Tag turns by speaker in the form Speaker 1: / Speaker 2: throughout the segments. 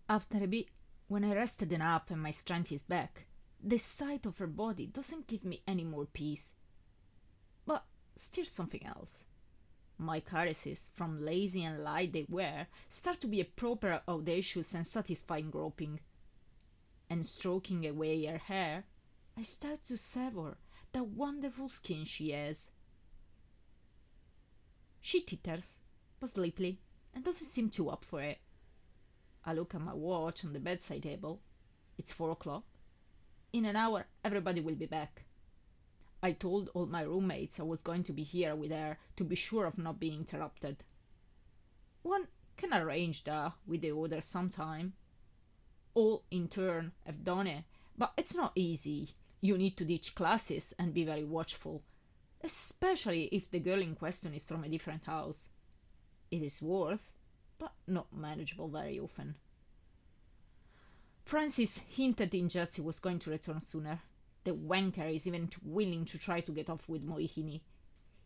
Speaker 1: After a bit, when I rested enough and my strength is back, the sight of her body doesn't give me any more peace. But still something else. My caresses, from lazy and light they were, start to be a proper audacious and satisfying groping. And stroking away her hair, I start to savor the wonderful skin she has. She titters, but sleepily, and doesn't seem too up for it. I look at my watch on the bedside table. It's 4 o'clock. In an hour, everybody will be back. I told all my roommates I was going to be here with her to be sure of not being interrupted. One can arrange that with the others sometime. All in turn have done it, but it's not easy. You need to teach classes and be very watchful, especially if the girl in question is from a different house. It is worth, but not manageable very often. Francis hinted in jest he was going to return sooner. The wanker is even too willing to try to get off with Mohini.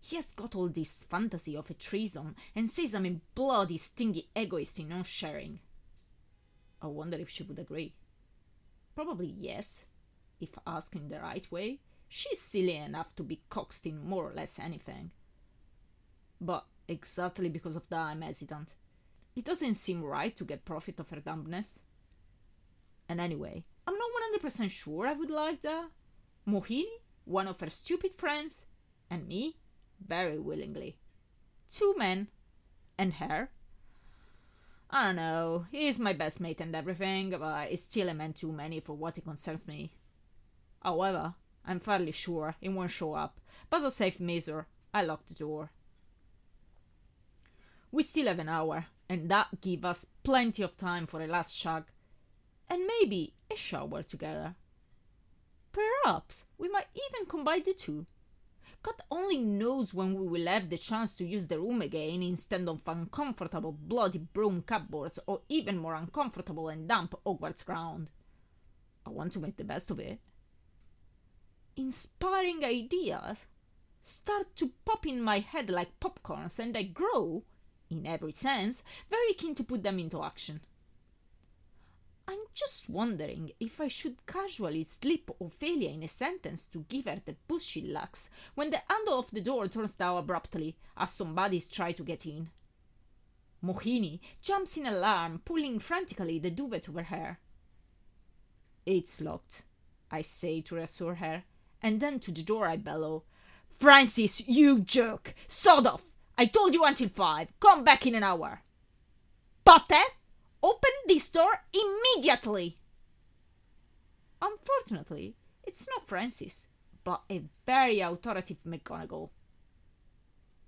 Speaker 1: He has got all this fantasy of a threesome and says I'm a bloody stingy egoist in not sharing. I wonder if she would agree. Probably yes, if asked in the right way. She's silly enough to be coaxed in more or less anything. But exactly because of that I'm hesitant. It doesn't seem right to get profit of her dumbness. And anyway, I'm not 100% sure I would like that. Mohini, one of her stupid friends, and me, very willingly. 2 men. And her? I don't know, he's my best mate and everything, but it's still a man too many for what it concerns me. However, I'm fairly sure he won't show up, but as a safe measure, I lock the door. We still have an hour, and that gives us plenty of time for a last shag, and maybe a shower together. Perhaps we might even combine the two. God only knows when we will have the chance to use the room again instead of uncomfortable bloody broom cupboards or even more uncomfortable and damp Hogwarts ground. I want to make the best of it. Inspiring ideas start to pop in my head like popcorns, and I grow, in every sense, very keen to put them into action. I'm just wondering if I should casually slip Ophelia in a sentence to give her the push she lacks when the handle of the door turns down abruptly as somebody's trying to get in. Mohini jumps in alarm, pulling frantically the duvet over her. It's locked, I say to reassure her, and then to the door I bellow, Francis, you jerk! Sod off! I told you until 5. Come back in an hour. Potter! Open this door immediately! Unfortunately, it's not Francis, but a very authoritative McGonagall.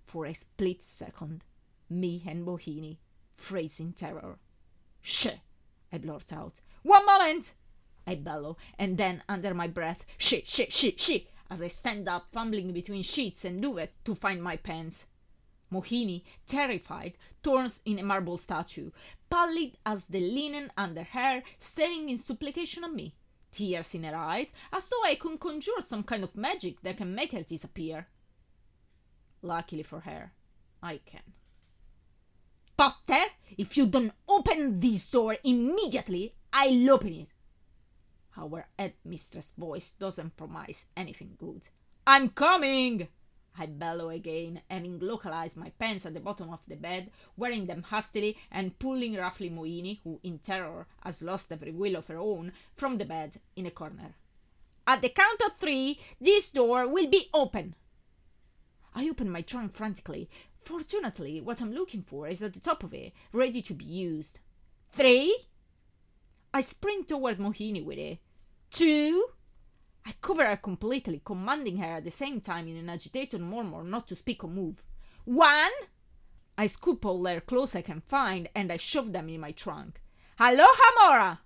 Speaker 1: For a split second, me and Mohini freeze in terror. Shh! I blurt out. 1 moment! I bellow, and then under my breath, she, as I stand up, fumbling between sheets and duvet to find my pants. Mohini, terrified, turns in a marble statue, pallid as the linen under her, staring in supplication at me, tears in her eyes, as though I could conjure some kind of magic that can make her disappear. Luckily for her, I can. Potter, if you don't open this door immediately, I'll open it. Our headmistress' voice doesn't promise anything good. I'm coming! I bellow again, having localized my pants at the bottom of the bed, wearing them hastily and pulling roughly Mohini, who in terror has lost every will of her own, from the bed in a corner. At the count of 3, this door will be open. I open my trunk frantically. Fortunately, what I'm looking for is at the top of it, ready to be used. 3. I sprint toward Mohini with it. 2. I cover her completely, commanding her at the same time in an agitated murmur not to speak or move. 1. I scoop all their clothes I can find, and I shove them in my trunk. Aloha, Mora!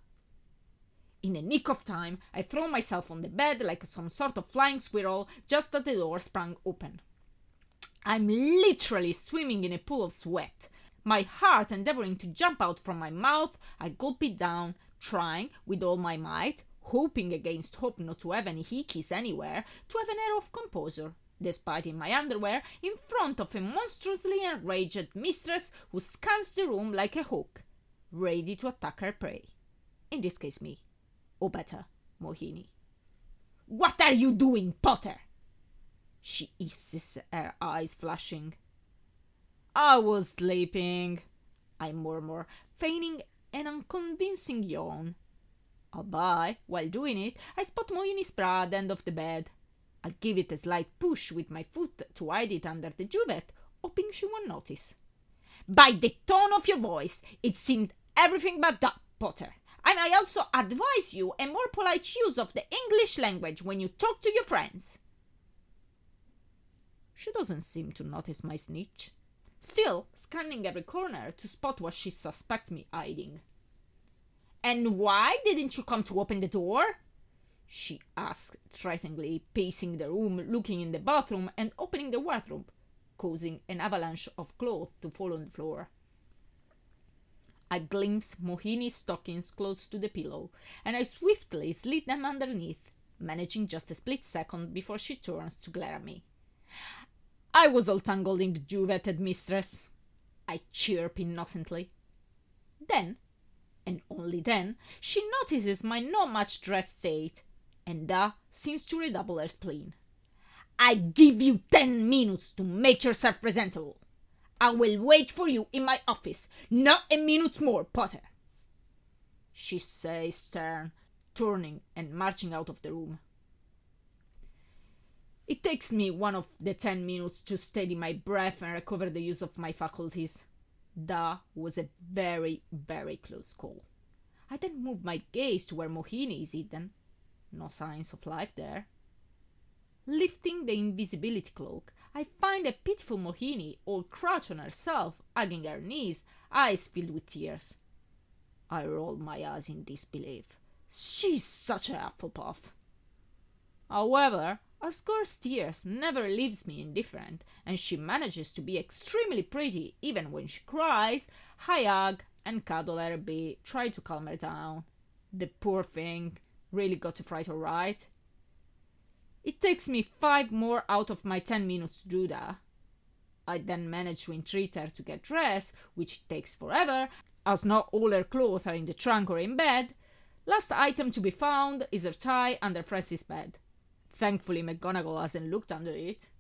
Speaker 1: In the nick of time, I throw myself on the bed like some sort of flying squirrel just as the door sprang open. I'm literally swimming in a pool of sweat. My heart endeavoring to jump out from my mouth, I gulp it down, trying, with all my might, hoping against hope not to have any hickeys anywhere, to have an air of composure, despite in my underwear, in front of a monstrously enraged mistress who scans the room like a hawk, ready to attack her prey. In this case, me. Or better, Mohini. What are you doing, Potter? She hisses, her eyes flashing. I was sleeping, I murmur, feigning an unconvincing yawn. Albeit, while doing it, I spot Mohini's bra at the end of the bed. I give it a slight push with my foot to hide it under the duvet, hoping she won't notice. By the tone of your voice, it seemed everything but that, Potter. I may also advise you a more polite use of the English language when you talk to your friends. She doesn't seem to notice my snitch, still scanning every corner to spot what she suspects me hiding. And why didn't you come to open the door? She asked threateningly, pacing the room, looking in the bathroom and opening the wardrobe, causing an avalanche of clothes to fall on the floor. I glimpse Mohini's stockings close to the pillow, and I swiftly slid them underneath, managing just a split second before she turns to glare at me. I was all tangled in the duvet, mistress, I chirp innocently. Then, and only then, she notices my not much dressed state, and that seems to redouble her spleen. I give you 10 minutes to make yourself presentable. I will wait for you in my office, not a minute more, Potter, she says stern, turning and marching out of the room. It takes me one of the 10 minutes to steady my breath and recover the use of my faculties. That was a very, very close call. I then move my gaze to where Mohini is hidden. No signs of life there. Lifting the invisibility cloak, I find a pitiful Mohini all crouched on herself, hugging her knees, eyes filled with tears. I roll my eyes in disbelief. She's such a Hufflepuff. However, Asghor's tears never leaves me indifferent, and she manages to be extremely pretty even when she cries. I hug and cuddle her a bit, try to calm her down. The poor thing really got a fright, all right. It takes me 5 more out of my 10 minutes to do that. I then manage to entreat her to get dressed, which takes forever, as not all her clothes are in the trunk or in bed. Last item to be found is her tie under Francis' bed. Thankfully, McGonagall hasn't looked under it.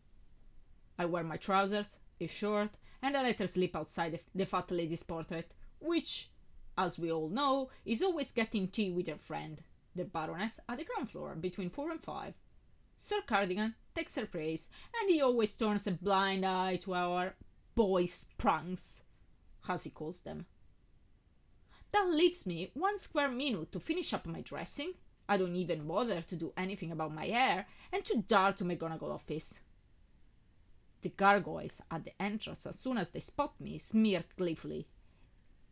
Speaker 1: I wear my trousers, a shirt, and I let her sleep outside the fat lady's portrait, which, as we all know, is always getting tea with her friend, the Baroness, at the ground floor between 4 and 5. Sir Cardigan takes her praise, and he always turns a blind eye to our boys' pranks, as he calls them. That leaves me 1 square minute to finish up my dressing. I don't even bother to do anything about my hair, and to dart to McGonagall's office. The gargoyles at the entrance, as soon as they spot me, smirk gleefully.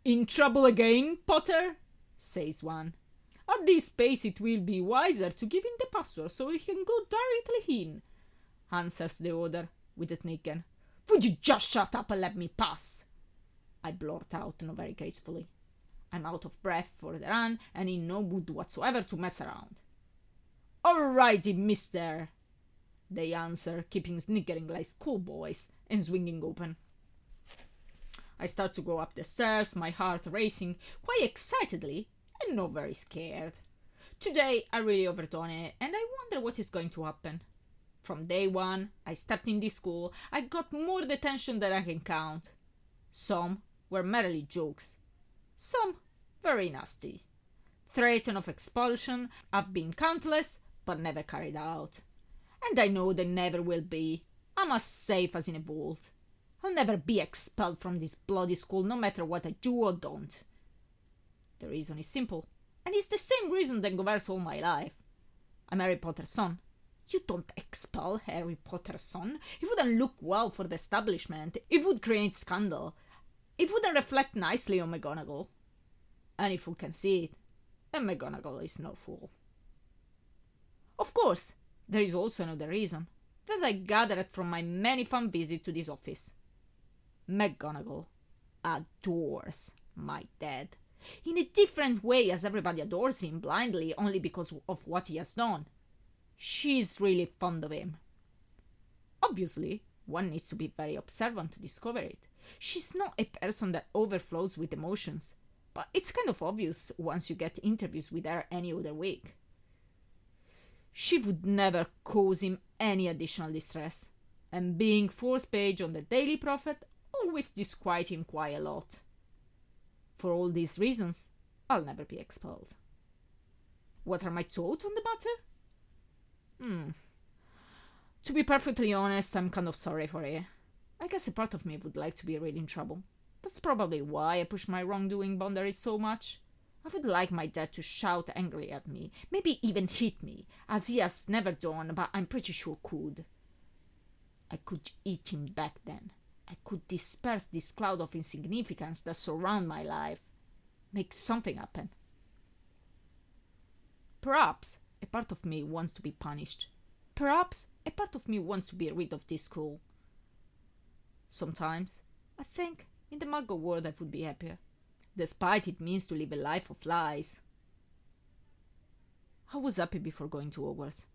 Speaker 1: In trouble again, Potter? Says one. At this pace it will be wiser to give him the password so he can go directly in, answers the other with a snicker. Would you just shut up and let me pass? I blurt out, not very gracefully. I'm out of breath for the run and in no mood whatsoever to mess around. Alrighty, mister, they answer, keeping sniggering like schoolboys and swinging open. I start to go up the stairs, my heart racing quite excitedly and not very scared. Today I really overdone it, and I wonder what is going to happen. From day one I stepped in this school, I got more detention than I can count. Some were merely jokes, some very nasty. Threats of expulsion have been countless, but never carried out. And I know they never will be. I'm as safe as in a vault. I'll never be expelled from this bloody school, no matter what I do or don't. The reason is simple, and it's the same reason that governs all my life. I'm Harry Potter's son. You don't expel Harry Potter's son. It wouldn't look well for the establishment. It would create scandal. It wouldn't reflect nicely on McGonagall. Any fool can see it, and McGonagall is no fool. Of course, there is also another reason that I gathered from my many fun visits to this office. McGonagall adores my dad, in a different way as everybody adores him blindly only because of what he has done. She's really fond of him. Obviously, one needs to be very observant to discover it. She's not a person that overflows with emotions, but it's kind of obvious once you get interviews with her any other week. She would never cause him any additional distress, and being fourth page on the Daily Prophet always disquiet him quite a lot. For all these reasons, I'll never be expelled. What are my thoughts on the matter? To be perfectly honest, I'm kind of sorry for you. I guess a part of me would like to be really in trouble. That's probably why I push my wrongdoing boundaries so much. I would like my dad to shout angrily at me, maybe even hit me, as he has never done, but I'm pretty sure could. I could eat him back then. I could disperse this cloud of insignificance that surround my life. Make something happen. Perhaps a part of me wants to be punished. Perhaps a part of me wants to be rid of this school. Sometimes I think in the Muggle world I would be happier, despite it means to live a life of lies. I was happy before going to Hogwarts.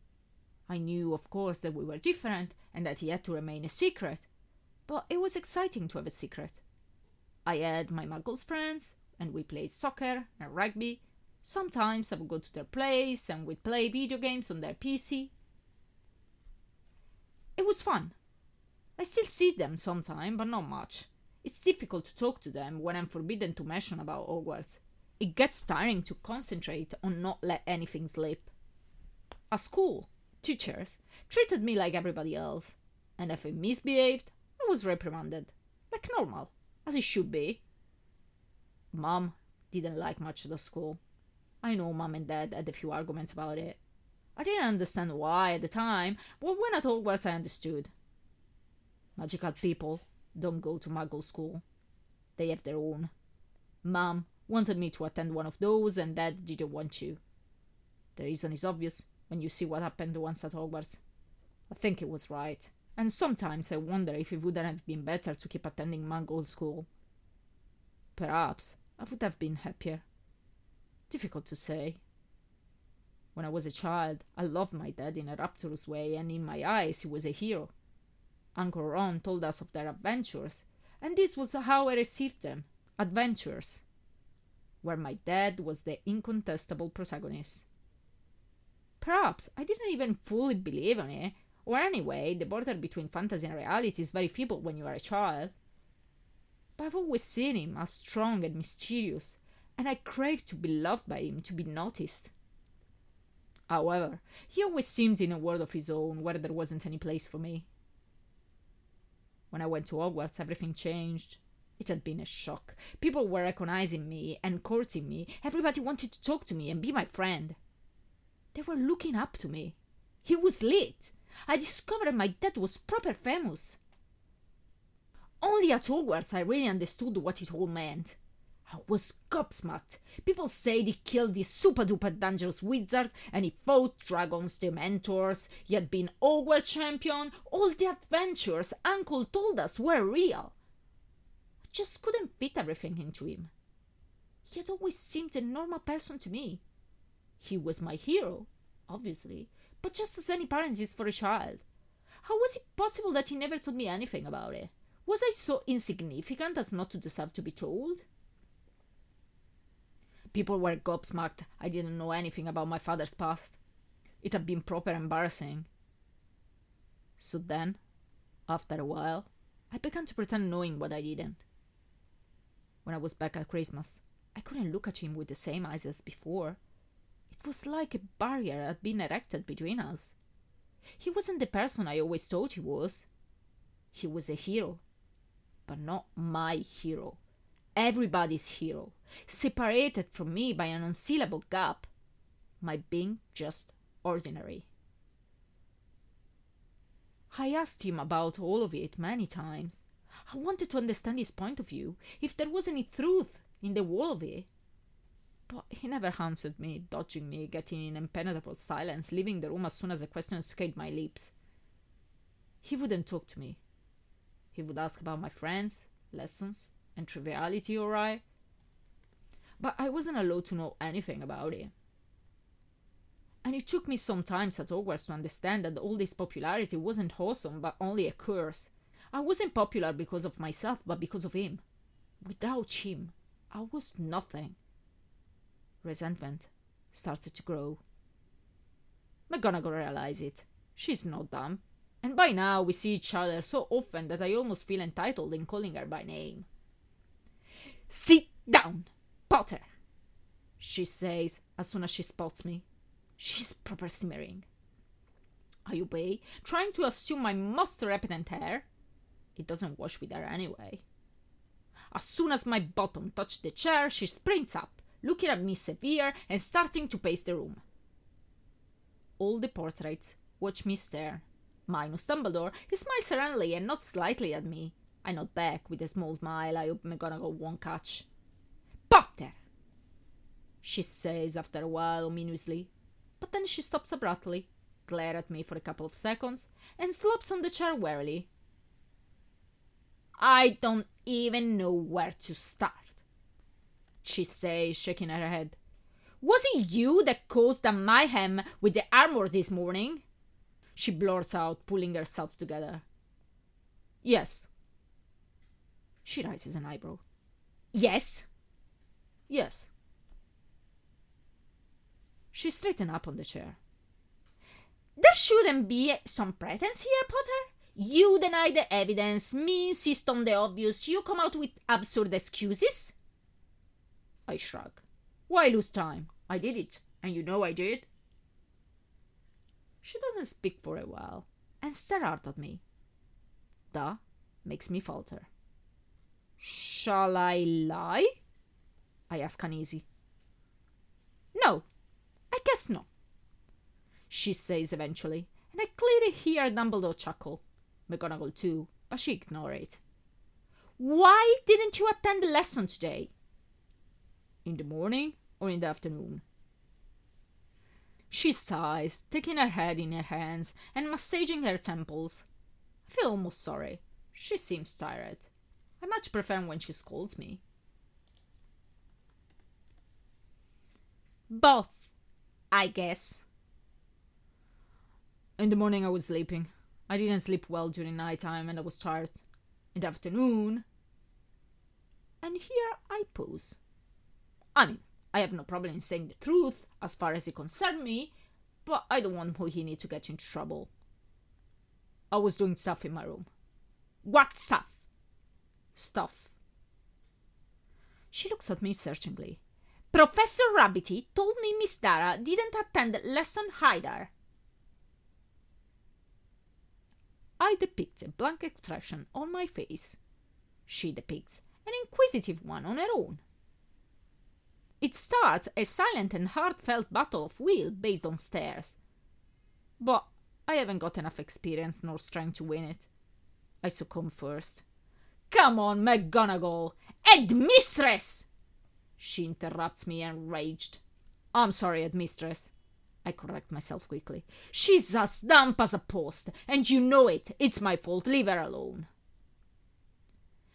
Speaker 1: I knew, of course, that we were different and that he had to remain a secret, but it was exciting to have a secret. I had my Muggles friends, and we played soccer and rugby. Sometimes I would go to their place and we'd play video games on their PC. It was fun. I still see them sometime, but not much. It's difficult to talk to them when I'm forbidden to mention about Hogwarts. It gets tiring to concentrate on not let anything slip. At school, teachers treated me like everybody else, and if I misbehaved, I was reprimanded, like normal, as it should be. Mom didn't like much the school. I know Mom and Dad had a few arguments about it. I didn't understand why at the time, but when at Hogwarts I understood. Magical people don't go to Muggle school. They have their own. Mom wanted me to attend one of those, and Dad didn't want to. The reason is obvious when you see what happened once at Hogwarts. I think it was right, and sometimes I wonder if it wouldn't have been better to keep attending Muggle school. Perhaps I would have been happier. Difficult to say. When I was a child, I loved my dad in a rapturous way, and in my eyes he was a hero. Uncle Ron told us of their adventures, and this was how I received them, adventures, where my dad was the incontestable protagonist. Perhaps I didn't even fully believe in it, or anyway, the border between fantasy and reality is very feeble when you are a child. But I've always seen him as strong and mysterious, and I craved to be loved by him, to be noticed. However, he always seemed in a world of his own, where there wasn't any place for me. When I went to Hogwarts, everything changed. It had been a shock. People were recognizing me and courting me. Everybody wanted to talk to me and be my friend. They were looking up to me. He was lit. I discovered my dad was proper famous. Only at Hogwarts I really understood what it all meant. I was gobsmacked. People said he killed this super-duper dangerous wizard and he fought dragons, dementors, he had been Hogwarts champion. All the adventures Uncle told us were real. I just couldn't fit everything into him. He had always seemed a normal person to me. He was my hero, obviously, but just as any parent is for a child. How was it possible that he never told me anything about it? Was I so insignificant as not to deserve to be told? People were gobsmacked I didn't know anything about my father's past. It had been proper embarrassing. So then, after a while, I began to pretend knowing what I didn't. When I was back at Christmas, I couldn't look at him with the same eyes as before. It was like a barrier had been erected between us. He wasn't the person I always thought he was. He was a hero, but not my hero. Everybody's hero, separated from me by an unsealable gap, my being just ordinary. I asked him about all of it many times. I wanted to understand his point of view, if there was any truth in the whole of it. But he never answered me, dodging me, getting in impenetrable silence, leaving the room as soon as a question escaped my lips. He wouldn't talk to me. He would ask about my friends, lessons, and triviality, alright, but I wasn't allowed to know anything about it. And it took me some time at Hogwarts to understand that all this popularity wasn't awesome, but only a curse. I wasn't popular because of myself, but because of him. Without him, I was nothing. Resentment started to grow. McGonagall realized it. She's not dumb. And by now we see each other so often that I almost feel entitled in calling her by name. "Sit down, Potter," she says as soon as she spots me. She's proper simmering. I obey, trying to assume my most repentant air. It doesn't wash with her anyway. As soon as my bottom touched the chair, she sprints up, looking at me severe and starting to pace the room. All the portraits watch me stare. Minus Dumbledore, he smiles serenely and not slightly at me. I nod back with a small smile I hope McGonagall won't catch. "Potter!" she says after a while ominously, but then she stops abruptly, glares at me for a couple of seconds, and slops on the chair wearily. "I don't even know where to start," she says, shaking her head. "Was it you that caused the mayhem with the armor this morning?" She blurts out, pulling herself together. "Yes." She raises an eyebrow. "Yes?" "Yes." She straightened up on the chair. "There shouldn't be some pretense here, Potter. You deny the evidence, me insist on the obvious, you come out with absurd excuses." I shrug. "Why lose time? I did it, and you know I did." She doesn't speak for a while, and stares hard at me. That makes me falter. "Shall I lie?" I ask uneasy. "No, I guess not," she says eventually, and I clearly hear Dumbledore chuckle. McGonagall too, but she ignores it. "Why didn't you attend the lesson today?" "In the morning or in the afternoon?" She sighs, taking her head in her hands and massaging her temples. I feel almost sorry. She seems tired. I much prefer when she scolds me. "Both, I guess." "In the morning I was sleeping. I didn't sleep well during nighttime and I was tired. In the afternoon..." And here I pause. I mean, I have no problem in saying the truth as far as it concerns me, but I don't want Mohini to get into trouble. "I was doing stuff in my room." "What stuff?" "Stuff." She looks at me searchingly. "Professor Rabbity told me Miss Dara didn't attend lesson either." I depict a blank expression on my face. She depicts an inquisitive one on her own. It starts a silent and heartfelt battle of will based on stares. But I haven't got enough experience nor strength to win it. I succumb first. "Come on, McGonagall! Headmistress!" She interrupts me enraged. "I'm sorry, Headmistress." I correct myself quickly. "She's as dumb as a post, and you know it. It's my fault. Leave her alone."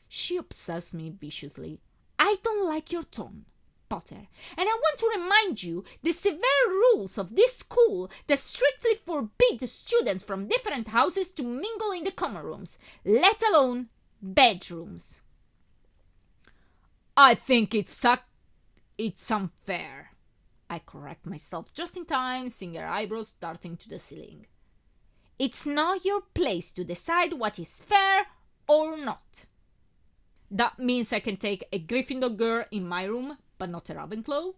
Speaker 1: She observes me viciously. "I don't like your tone, Potter, and I want to remind you the severe rules of this school that strictly forbid students from different houses to mingle in the common rooms, let alone bedrooms." "I think it's unfair." I correct myself just in time, seeing her eyebrows darting to the ceiling. "It's not your place to decide what is fair or not." "That means I can take a Gryffindor girl in my room, but not a Ravenclaw?"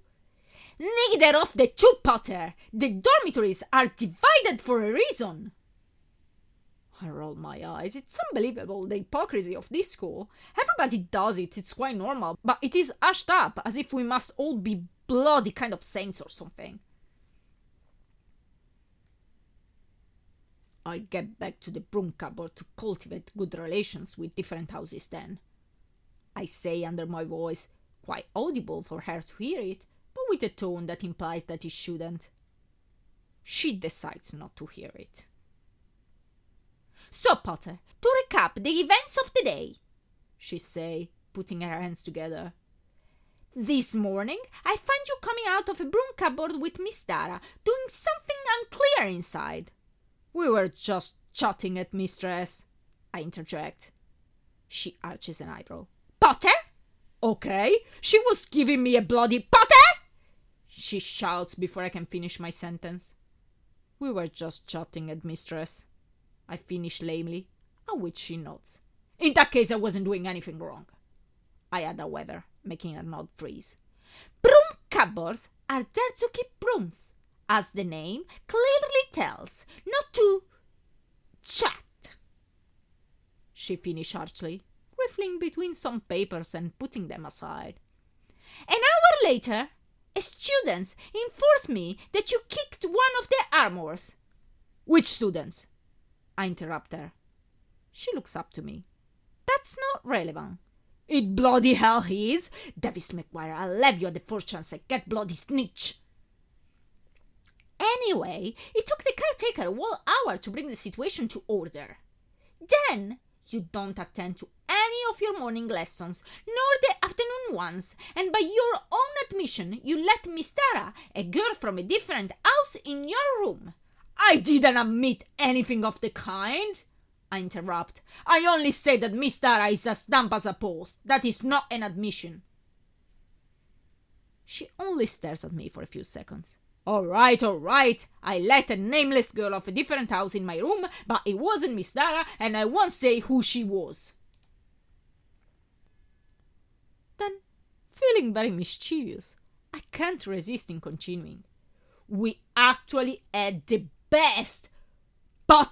Speaker 1: "Neither of the two, Potter! The dormitories are divided for a reason." I roll my eyes. It's unbelievable, the hypocrisy of this school. Everybody does it, it's quite normal, but it is hushed up as if we must all be bloody kind of saints or something. I get back to the broom cupboard to cultivate good relations with different houses then. I say under my voice, quite audible for her to hear it, but with a tone that implies that it shouldn't. She decides not to hear it. "So, Potter, to recap the events of the day," she say, putting her hands together. "This morning, I find you coming out of a broom cupboard with Miss Dara, doing something unclear inside." "We were just chatting, Headmistress," I interject. She arches an eyebrow. "Potter? Okay, she was giving me a bloody Potter! She shouts before I can finish my sentence. We were just chatting at mistress. I finish lamely, at which she nods. In that case, I wasn't doing anything wrong. I add, however, making a nod freeze. Broom cupboards are there to keep brooms, as the name clearly tells, not to chat. She finished archly, riffling between some papers and putting them aside. An hour later, students informed me that you kicked one of their armors. Which students? I interrupt her. She looks up to me. That's not relevant. It bloody hell is. Davis McGuire, I'll leave you at the first chance I get bloody snitch. Anyway, it took the caretaker a whole hour to bring the situation to order. Then you don't attend to any of your morning lessons, nor the afternoon ones, and by your own admission, you let Miss Tara, a girl from a different house, in your room. I didn't admit anything of the kind, I interrupt. I only say that Miss Tara is as damp as a post. That is not an admission. She only stares at me for a few seconds. All right. I let a nameless girl of a different house in my room, but it wasn't Miss Tara, and I won't say who she was. Then, feeling very mischievous, I can't resist in continuing. We actually had the best Potter?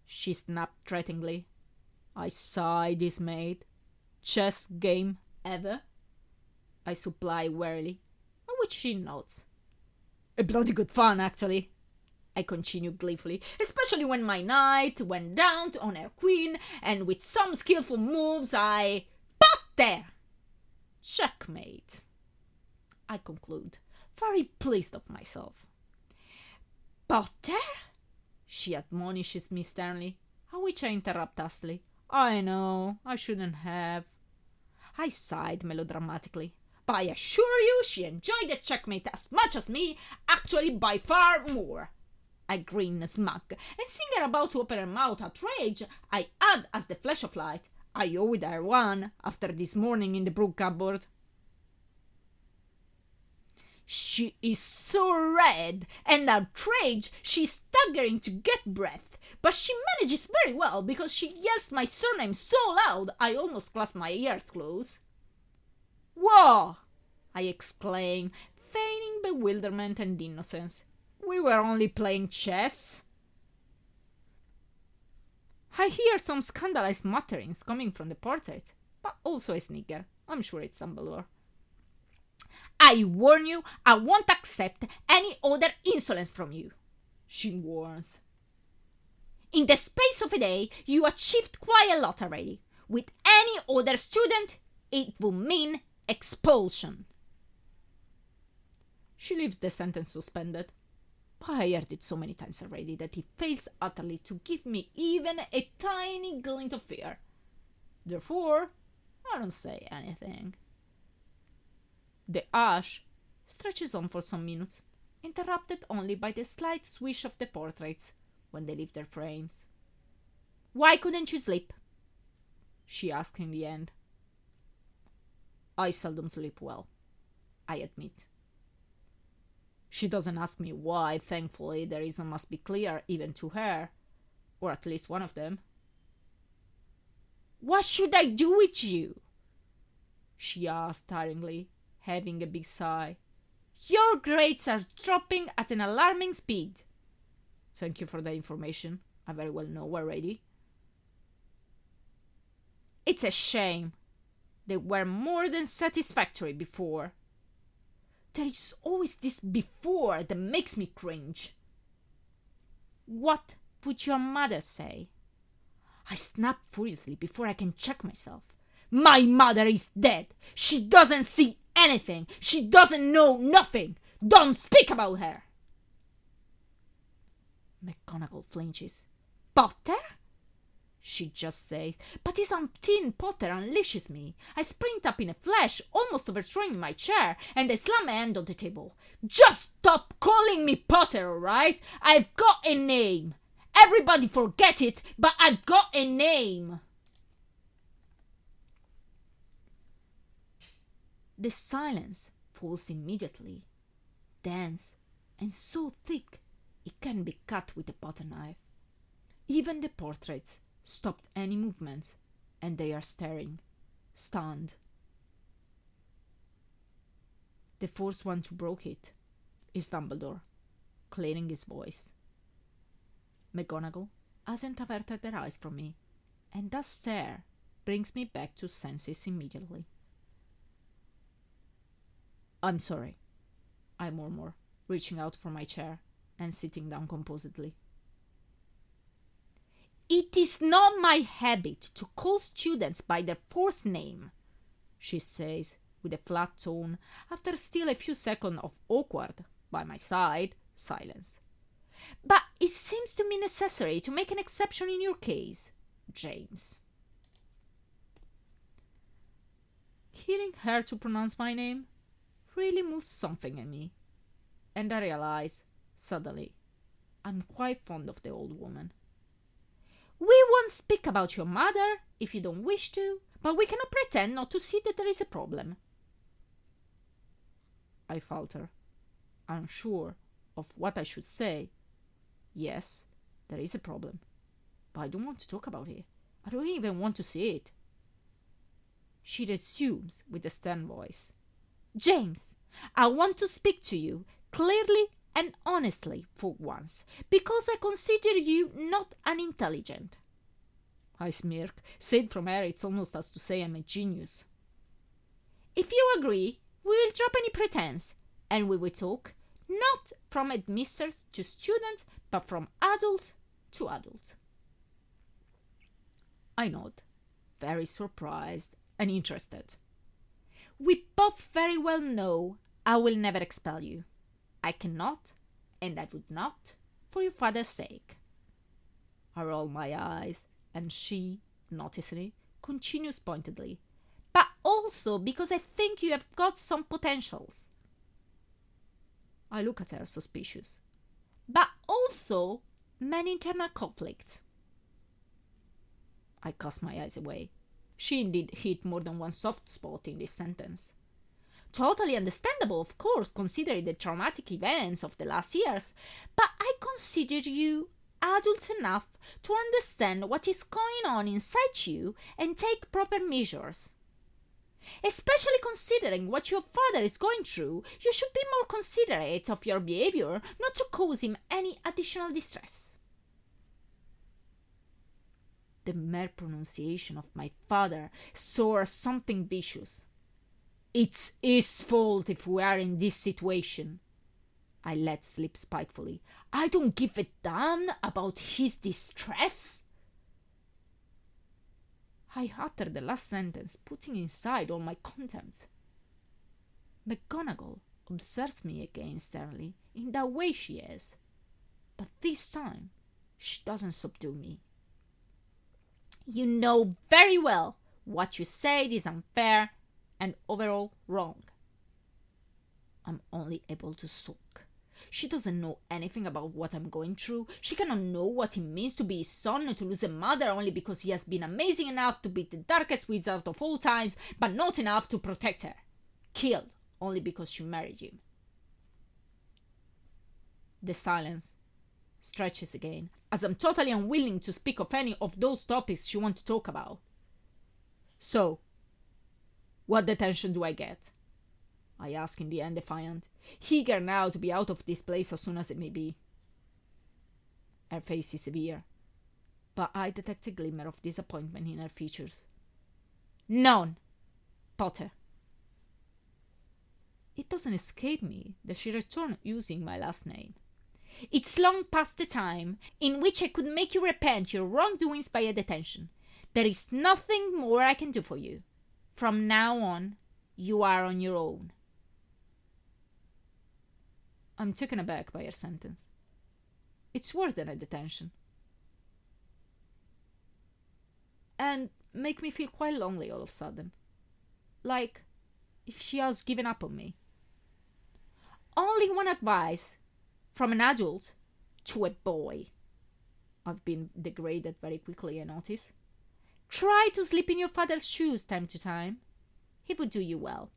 Speaker 1: She snapped threateningly. I sigh, dismayed. Chess game ever? I supply wearily, at which she nods. A bloody good fun, actually, I continue gleefully, especially when my knight went down on her queen, and with some skillful moves I... Potter! Checkmate, I conclude, very pleased of myself. Potter? She admonishes me sternly, at which I interrupt hastily. I know, I shouldn't have. I sighed melodramatically. But I assure you she enjoyed the checkmate as much as me, actually by far more. I grin smug, and seeing her about to open her mouth at rage, I add as the flash of light, I owed her one after this morning in the broom cupboard. She is so red and outraged she's staggering to get breath, but she manages very well because she yells my surname so loud I almost clasp my ears close. Whoa! I exclaim, feigning bewilderment and innocence. We were only playing chess. I hear some scandalized mutterings coming from the portrait, but also a snigger. I'm sure it's Dumbledore. I warn you, I won't accept any other insolence from you, she warns. In the space of a day, you achieved quite a lot already. With any other student, it would mean expulsion. She leaves the sentence suspended. But I heard it so many times already that it fails utterly to give me even a tiny glint of fear. Therefore, I don't say anything. The ash stretches on for some minutes, interrupted only by the slight swish of the portraits when they leave their frames. Why couldn't you sleep? She asked in the end. I seldom sleep well, I admit. She doesn't ask me why. Thankfully, the reason must be clear even to her, or at least one of them. What should I do with you? She asked tiringly, having a big sigh. Your grades are dropping at an alarming speed. Thank you for the information. I very well know already. It's a shame. They were more than satisfactory before. There is always this before that makes me cringe. What would your mother say? I snap furiously before I can check myself. My mother is dead. She doesn't see anything. She doesn't know nothing. Don't speak about her. McGonagall flinches. Potter? She just says, but this umpteen Potter unleashes me. I sprint up in a flash, almost overthrowing my chair, and I slam my hand on the table. Just stop calling me Potter, alright? I've got a name. Everybody forget it, but I've got a name. The silence falls immediately, dense and so thick it can be cut with a butter knife. Even the portraits stopped any movements, and they are staring, stunned. The first one to broke it is Dumbledore, clearing his voice. McGonagall hasn't averted her eyes from me, and that stare brings me back to senses immediately. "I'm sorry," I murmur, reaching out for my chair and sitting down composedly. "It is not my habit to call students by their first name," she says with a flat tone after still a few seconds of awkward, by my side, silence. "But it seems to me necessary to make an exception in your case, James." Hearing her to pronounce my name really moved something in me, and I realize, suddenly, I'm quite fond of the old woman. "We won't speak about your mother if you don't wish to, but we cannot pretend not to see that there is a problem." I falter, unsure of what I should say. Yes, there is a problem, but I don't want to talk about it. I don't even want to see it. She resumes with a stern voice. "James, I want to speak to you clearly and honestly for once, because I consider you not unintelligent." I smirk. Said from her, it's almost as to say I'm a genius. "If you agree, we will drop any pretense, and we will talk not from headmisters to students, but from adult to adult." I nod, very surprised and interested. "We both very well know I will never expel you. I cannot, and I would not, for your father's sake." I roll my eyes, and she, noticing it, continues pointedly. "But also because I think you have got some potentials." I look at her, suspicious. "But also many internal conflicts." I cast my eyes away. She indeed hit more than one soft spot in this sentence. Totally understandable, of course, considering the traumatic events of the last years, but I consider you adult enough to understand what is going on inside you and take proper measures. Especially considering what your father is going through, you should be more considerate of your behavior, not to cause him any additional distress. The mere pronunciation of my father soars something vicious. "It's his fault if we are in this situation," I let slip spitefully. "I don't give a damn about his distress." I utter the last sentence, putting inside all my contempt. McGonagall observes me again sternly, in that way she is, but this time she doesn't subdue me. "You know very well what you said is unfair and overall wrong." I'm only able to sulk. She doesn't know anything about what I'm going through. She cannot know what it means to be his son and to lose a mother only because he has been amazing enough to beat the darkest wizard of all times, but not enough to protect her. Killed only because she married him. The silence stretches again, as I'm totally unwilling to speak of any of those topics she wants to talk about. "So, what detention do I get?" I ask in the end, defiant, eager now to be out of this place as soon as it may be. Her face is severe, but I detect a glimmer of disappointment in her features. "None, Potter." It doesn't escape me that she returned using my last name. "It's long past the time in which I could make you repent your wrongdoings by a detention. There is nothing more I can do for you. From now on, you are on your own." I'm taken aback by her sentence. It's worse than a detention. And make me feel quite lonely all of a sudden. Like if she has given up on me. Only one advice from an adult to a boy. I've been degraded very quickly, I notice. Try to sleep in your father's shoes time to time. He would do you well.